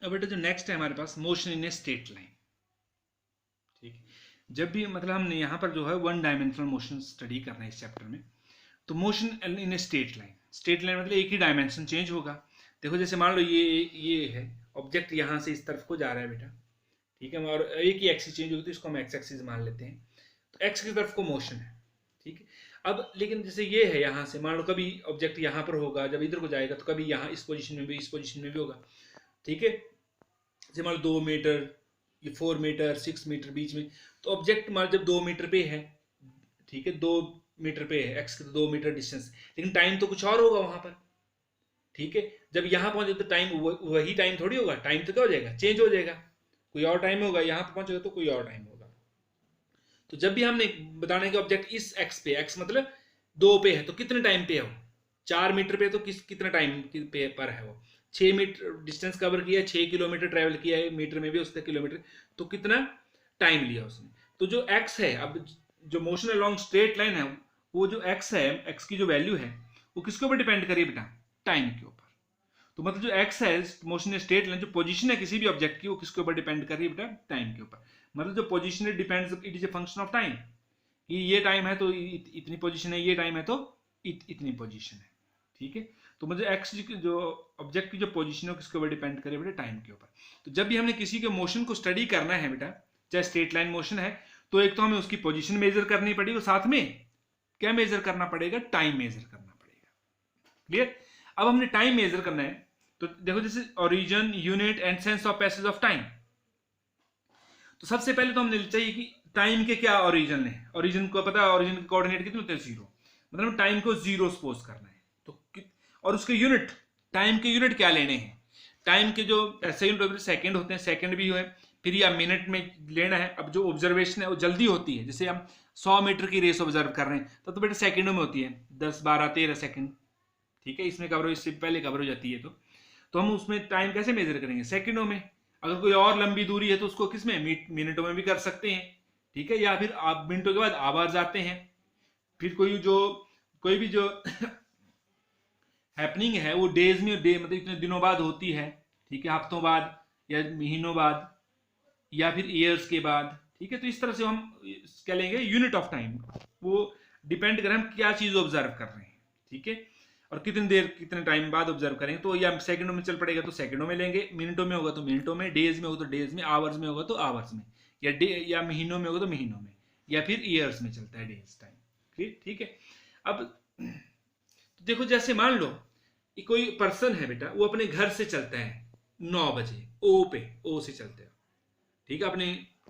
अब बेटा जो नेक्स्ट है हमारे पास motion in a straight line. ठीक है, जब भी मतलब हमने यहाँ पर जो है वन डायमेंशनल मोशन स्टडी करना है इस चैप्टर में, तो motion in a straight line, straight line मतलब एक ही डायमेंशन चेंज होगा। देखो जैसे मान लो ये है ऑब्जेक्ट, यहाँ से इस तरफ को जा रहा है बेटा, ठीक है, और एक ही एक्सिस चेंज होगी तो इसको हम एक्स एक्सिस मान लेते हैं, तो एक्स की तरफ को मोशन है। ठीक है, अब लेकिन जैसे ये है, यहाँ से मान लो कभी ऑब्जेक्ट यहाँ पर होगा, जब इधर को जाएगा तो कभी यहाँ इस पोजीशन में भी, इस पोजीशन में भी होगा। ठीक है, जैसे मान लो 2 मीटर, ये 4 मीटर, 6 मीटर बीच में, तो ऑब्जेक्ट मान जब 2 मीटर पे है, ठीक है, 2 मीटर पे है, एक्स के तो 2 मीटर डिस्टेंस, लेकिन टाइम तो कुछ और होगा वहां पर। ठीक है, जब यहाँ पहुंचे तो टाइम वही टाइम थोड़ी होगा, टाइम तो क्या हो जाएगा, चेंज हो जाएगा, कोई और टाइम होगा, यहाँ पे पहुंचेगा तो कोई और टाइम होगा। तो जब भी हमने बताना है कि ऑब्जेक्ट इस एक्स पे, एक्स मतलब 2 पे है, तो कितने टाइम पे है वो, 4 मीटर पे, तो कितना टाइम पे पर है वो, 6 मीटर डिस्टेंस कवर किया है, 6 किलोमीटर ट्रेवल किया है, मीटर में भी उसका किलोमीटर, तो कितना टाइम लिया उसने। तो जो एक्स है, अब जो मोशन अलोंग स्ट्रेट लाइन है, वो जो एक्स है, एक्स की जो वैल्यू है वो किसके ऊपर डिपेंड करिए बेटा, टाइम के ऊपर। तो मतलब जो एक्स है मोशन स्ट्रेट लाइन, जो पोजीशन है किसी भी ऑब्जेक्ट की, वो किसके ऊपर डिपेंड कर रही है बेटा, टाइम के ऊपर। मतलब जो पोजीशन है depends, it is a function of time, कि ये टाइम है तो इतनी पोजीशन है, ये टाइम है तो इतनी पोजीशन है। ठीक है, तो मतलब एक्स जो ऑब्जेक्ट की जो पोजीशन है किसके ऊपर डिपेंड करे बेटा, टाइम के ऊपर। तो जब भी हमने किसी के मोशन को स्टडी करना है बेटा, चाहे स्ट्रेट लाइन मोशन है, तो एक तो हमें उसकी पोजीशन मेजर करनी पड़ेगी, साथ में क्या मेजर करना पड़ेगा, टाइम मेजर करना पड़ेगा। क्लियर। अब हमने टाइम मेजर करना है, तो देखो जैसे origin, unit and sense of passage of time. तो सबसे पहले तो हमने चाहिए कि टाइम के क्या ओरिजिन है, ओरिजिन को पता है, ओरिजिन के कोऑर्डिनेट कितने होते हैं, 0, मतलब टाइम को 0 सपोज करना है। तो और उसके यूनिट, टाइम के यूनिट क्या लेने हैं, टाइम के जो ऐसे यूनिट सेकंड होते हैं, सेकंड भी है, फिर या मिनट में लेना है। अब जो ऑब्जर्वेशन है वो जल्दी होती है, जैसे हम 100 मीटर की रेस ऑब्जर्व कर रहे हैं तो बेटा सेकंडों में होती है, 10, 12, 13 सेकंड। ठीक है, इसमें कवर हो, इससे पहले कवर हो जाती है। तो हम उसमें टाइम कैसे मेजर करेंगे, सेकंडों में। अगर कोई और लंबी दूरी है तो उसको किस में, मिनटों में भी कर सकते हैं। ठीक है, या फिर आप मिनटों के बाद आवर्स आते हैं। फिर कोई भी जो हैपनिंग है वो डेज में, डे मतलब इतने दिनों बाद होती है। ठीक है, हफ्तों बाद या महीनों बाद या फिर ईयर्स के बाद। ठीक है, तो इस तरह से हम क्या लेंगे, यूनिट ऑफ टाइम, वो डिपेंड करें हम क्या चीज ऑब्जर्व कर रहे हैं। ठीक है, और कितनी देर, कितने टाइम बाद ऑब्जर्व करेंगे, तो या सेकंडों में चल पड़ेगा तो सेकंडों में लेंगे, मिनटों में होगा तो मिनटों में, डेज में होगा तो डेज में, आवर्स में होगा तो आवर्स में, या महीनों में होगा तो महीनों में, या फिर ईयर्स में चलता है डेज टाइम। ठीक है, अब तो देखो जैसे मान लो कोई पर्सन है बेटा, वो अपने घर से चलता है 9 बजे, ओ से चलते हैं, ठीक है, अपने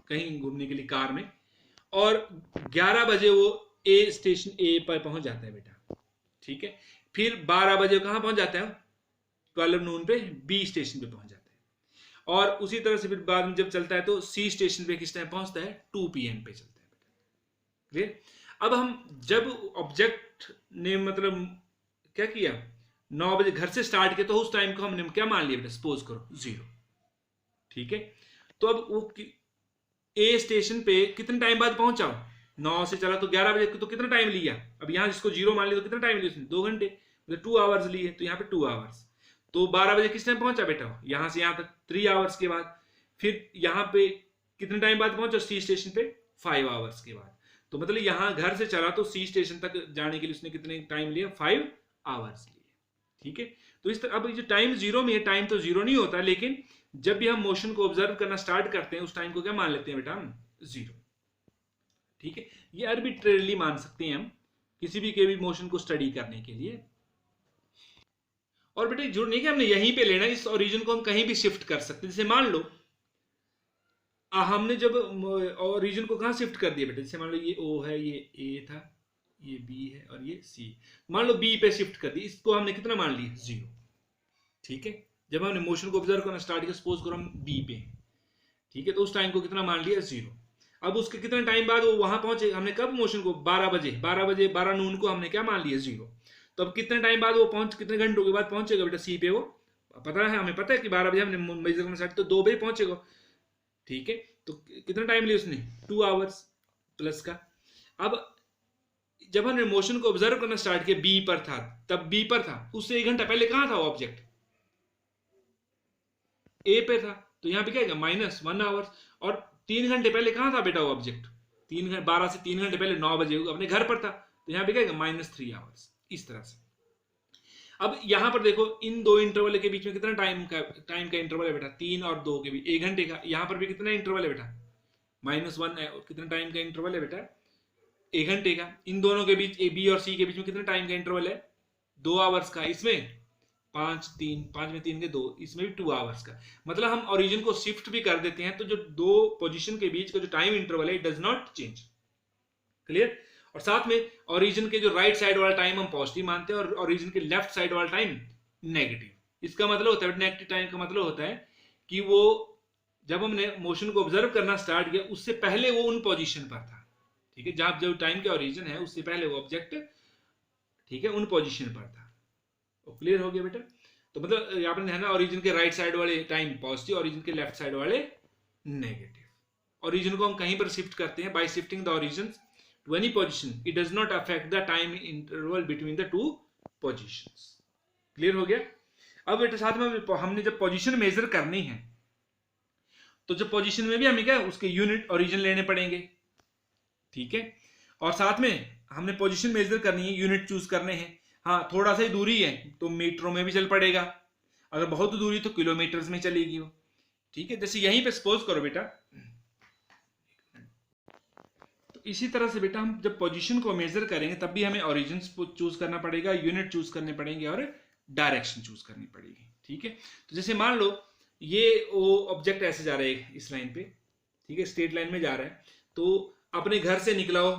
कहीं घूमने के लिए कार में, और 11 बजे वो ए स्टेशन ए पर पहुंच जाता है बेटा। ठीक है, फिर 12 बजे कहां पहुंच जाता है, 12 नून पे बी स्टेशन पे पहुंच जाता है। और उसी तरह से फिर बाद में जब चलता है तो सी स्टेशन पे किस टाइम पहुंचता है, 2 PM पे चलता है बेटा। क्लियर। अब हम जब ऑब्जेक्ट ने मतलब क्या किया, 9 बजे घर से स्टार्ट किया, तो उस टाइम को हमने क्या मान लिया बेटा, सपोज करो 0। ठीक है, तो अब वो ए स्टेशन पे कितने टाइम बाद पहुंचा, 9 से चला तो 11 बजे, तो कितना टाइम लिया, अब यहां जिसको 0 मान लिया तो कितना टाइम लिया उसने, 2 घंटे, मतलब 2 आवर्स लिए, तो यहाँ पे 2 आवर्स। तो 12 बजे किस टाइम पहुंचा बेटा, यहां से यहां तक 3 आवर्स के बाद। फिर यहाँ पे कितने टाइम बाद पहुंचा सी स्टेशन पे, 5 आवर्स के बाद। तो मतलब यहां घर से चला तो सी स्टेशन तक जाने के लिए उसने कितने टाइम लिया, 5 आवर्स लिए। ठीक है, तो इस तरह अब जो टाइम 0 में है, टाइम तो 0 नहीं होता, लेकिन जब भी हम मोशन को ऑब्जर्व करना स्टार्ट करते हैं उस टाइम को क्या मान लेते हैं बेटा, हम 0। ठीक है, ये आर्बिट्रेरली मान सकते हैं हम किसी भी के भी मोशन को स्टडी करने के लिए। और बेटा जरूर नहीं कि हमने यहीं पे लेना, इस ओरिजिन को हम कहीं भी शिफ्ट कर सकते हैं। जैसे मान लो हमने जब ओरिजिन को कहां शिफ्ट कर दिया बेटा, जैसे मान लो ये ओ है, ये ए था, ये बी है और ये सी, मान लो बी पे शिफ्ट कर दी, इसको हमने कितना मान लिया, 0। ठीक है, जब हमने मोशन को ऑब्जर्व करना स्टार्ट किया, सपोज करो हम बी पे, ठीक है, तो उस टाइम को कितना मान लिया, 0। अब उसके कितने टाइम बाद वो वहां पहुंचे, हमने कब मोशन को 12 बजे 12 नून को हमने क्या मान लिया, 0। तो अब कितने टाइम बाद वो कितने घंटों के बाद पहुंचेगा बेटा सी पे, वो पता है, हमें पता है कि 12 बजे हमने मेजर करना स्टार्ट, तो 2 बजे पहुंचेगा। ठीक है, तो कितना टाइम लिया उसने, 2 आवर्स प्लस का। अब जब हमने मोशन को ऑब्जर्व करना स्टार्ट किया, बी पर था, तब बी पर था, उससे 1 घंटा पहले कहां था वो ऑब्जेक्ट, ए पे था, तो यहाँ पे क्या है -1 आवर्स, और 3 घंटे पहले कहाँ था बेटा वो ऑब्जेक्ट, 12 से 3 घंटे पहले 9 बजे अपने घर पर था, तो यहाँ पे क्या है -3 आवर्स। इस तरह से अब यहां पर देखो इन दो इंटरवल के बीच में कितना टाइम का इंटरवल है बेटा, 3 और 2 के बीच 1 घंटे का। यहां पर भी कितना इंटरवल है बेटा, -1 है, और कितना टाइम का इंटरवल है बेटा, 1 घंटे का। इन दोनों के बीच, ए बी और सी के बीच में कितना टाइम का इंटरवल है, 2 आवर्स का। इसमें 5 में 3 के 2, इसमें भी 2 आवर्स का। मतलब हम ओरिजिन को शिफ्ट भी कर देते हैं तो जो दो पोजीशन के बीच का जो टाइम इंटरवल है, it does not change. Clear. और साथ में ओरिजिन के जो राइट साइड वाला टाइम हम पॉजिटिव मानते हैं और ओरिजिन के लेफ्ट साइड वाला टाइम नेगेटिव। इसका मतलब होता है नेगेटिव टाइम का मतलब होता है कि वो जब हमने मोशन को ऑब्जर्व करना स्टार्ट किया उससे पहले वो उन पोजीशन पर था, ठीक है, जहां जो टाइम के ओरिजिन है उससे पहले वो ऑब्जेक्ट, ठीक है, उन पोजीशन पर था। तो क्लियर हो गया बेटा। तो मतलब यहाँ पर ध्यान, ओरिजिन के राइट साइड वाले टाइम पॉजिटिव, ओरिजिन के लेफ्ट साइड वाले नेगेटिव। ओरिजिन को हम कहीं पर शिफ्ट करते हैं bye shifting the origin to any position, it does not affect the time interval between the two positions। Clear हो गया। अब बेटे साथ में हमने जब पोजीशन मेजर करनी है तो जब पोजीशन में भी हमें क्या उसके यूनिट ओरिजिन लेने पड़ेंगे, ठीक है, और साथ में हमने पोजीशन मेजर करनी है, यूनिट चूज करने हैं। हाँ, थोड़ा सा ही दूरी है तो मीटरों में भी चल पड़ेगा, अगर बहुत दूरी तो किलोमीटर्स में चलेगी वो, ठीक है। जैसे यहीं पे सपोज करो बेटा, इसी तरह से बेटा हम जब पोजीशन को मेजर करेंगे तब भी हमें ओरिजिन चूज करना पड़ेगा, यूनिट चूज करने पड़ेंगे और डायरेक्शन चूज करनी पड़ेगी, ठीक है। तो जैसे मान लो ये वो ऑब्जेक्ट ऐसे जा रहा है इस लाइन पे, ठीक है, स्ट्रेट लाइन में जा रहा है, तो अपने घर से निकला हो,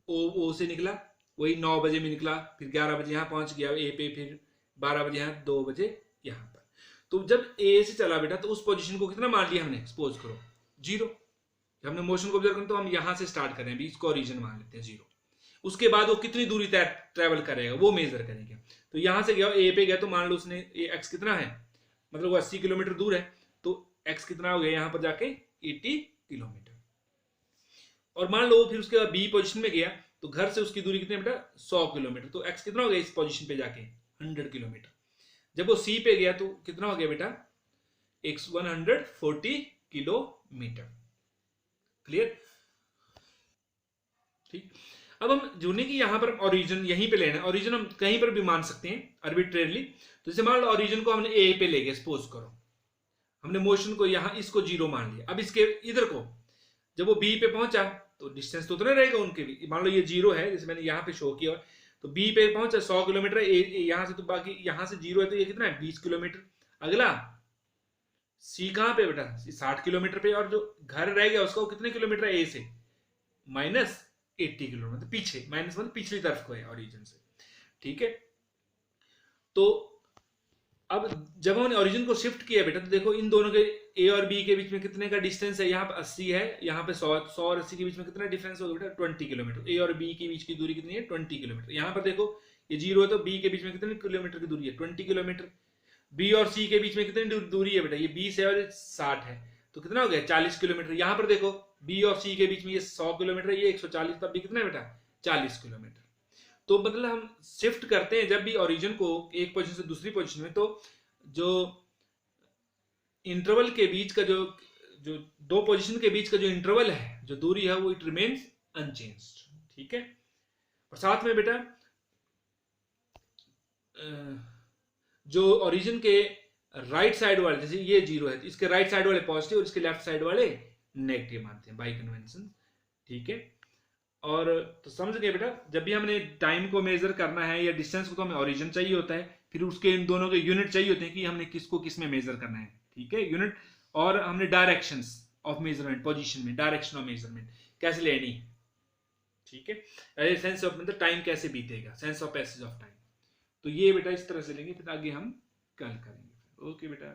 ओ से निकला, वही 9 बजे में निकला, फिर 11 बजे यहाँ पहुंच गया ए पे, फिर 12 बजे यहाँ, 2 बजे यहाँ पर। तो जब ए से चला बेटा तो उस पोजीशन को कितना मान लिया हमने, सपोज करो 0। जब हमने मोशन को ऑब्जर्व करें तो हम यहां से स्टार्ट करें, अभी इसको ओरिजिन मान लेते हैं 0। उसके बाद वो कितनी दूरी ट्रैवल करेगा वो मेजर करेंगे। तो यहां से गया ए पे गया, तो मान लो उसने एक्स कितना है, मतलब वो 80 किलोमीटर दूर है, तो एक्स कितना हो गया यहां पर जाके 80 किलोमीटर। और मान लो फिर उसके बाद बी पोजिशन में गया तो घर से उसकी दूरी कितनी बेटा, 100 किलोमीटर, तो एक्स कितना हो गया इस पोजिशन पे जाके 100 किलोमीटर। जब वो सी पे गया तो कितना हो गया बेटा, 140 किलोमीटर। क्लियर, ठीक। अब हम जुड़ने की यहां पर ओरिजिन यहीं पे लेना है, ओरिजिन हम कहीं पर भी मान सकते हैं आर्बिट्रेरली। तो जैसे मान लो ओरिजिन को हमने ए पे ले गए, सपोज करो हमने मोशन को यहां इसको 0 मान लिया। अब इसके इधर को जब वो बी पे पहुंचा तो डिस्टेंस तो उतना रहेगा उनके भी, मान लो ये 0 है जैसे मैंने यहां पे शो किया, तो बी पे पहुंचा 100 किलोमीटर, यहां से तो बाकी यहां से 0 है तो ये कितना है 20 किलोमीटर। अगला सी कहां पे बेटा, 60 किलोमीटर पे, और जो घर रह गया उसका वो कितने किलोमीटर है ए से, -80 किलोमीटर, पीछे, माइनस मतलब पिछली तरफ को है ओरिजिन से, ठीक है। तो अब जब हमने ओरिजिन को शिफ्ट किया बेटा तो देखो इन दोनों के ए और बी के बीच में कितने का डिस्टेंस है, यहाँ पे 80 है, यहाँ पे 100 और 80 के बीच में कितना डिफरेंस होगा बेटा, 20 किलोमीटर। ए और बी के बीच की दूरी कितनी है, 20 किलोमीटर। यहाँ पर देखो ये 0 है तो बी के बीच में कितने किलोमीटर की दूरी है, 20 किलोमीटर। बी और सी के बीच में कितनी दूरी है बेटा, ये 20 है और 60 है, तो कितना हो गया 40 किलोमीटर। यहाँ पर देखो बी और सी के बीच में ये 100 किलोमीटर, ये 140, तब भी कितना है बेटा 40 किलोमीटर। तो मतलब हम शिफ्ट करते हैं जब भी ओरिजिन को एक पोजीशन से दूसरी पोजीशन में, तो जो इंटरवल के बीच का जो दो पोजीशन के बीच का जो इंटरवल है, जो दूरी है, वो इट रिमेन्स अनचेंज्ड, ठीक है। और साथ में बेटा जो ओरिजिन के राइट साइड वाले, जैसे ये 0 है तो इसके राइट साइड वाले पॉजिटिव और इसके लेफ्ट साइड वाले नेगेटिव मानते हैं बाय कन्वेंशन, ठीक है। और तो समझ गए बेटा, जब भी हमने टाइम को मेजर करना है या डिस्टेंस को, तो हमें ओरिजिन चाहिए होता है, फिर उसके इन दोनों के यूनिट चाहिए होते हैं कि हमने किसको किस में मेजर करना है, ठीक है, यूनिट। और हमने डायरेक्शंस ऑफ मेजरमेंट, पोजीशन में डायरेक्शन ऑफ मेजरमेंट कैसे लेनी है, ठीक है, सेंस ऑफ मतलब टाइम कैसे बीतेगा, sense of passage of time. तो ये बेटा इस तरह से लेंगे, फिर आगे हम कल करेंगे। ओके बेटा।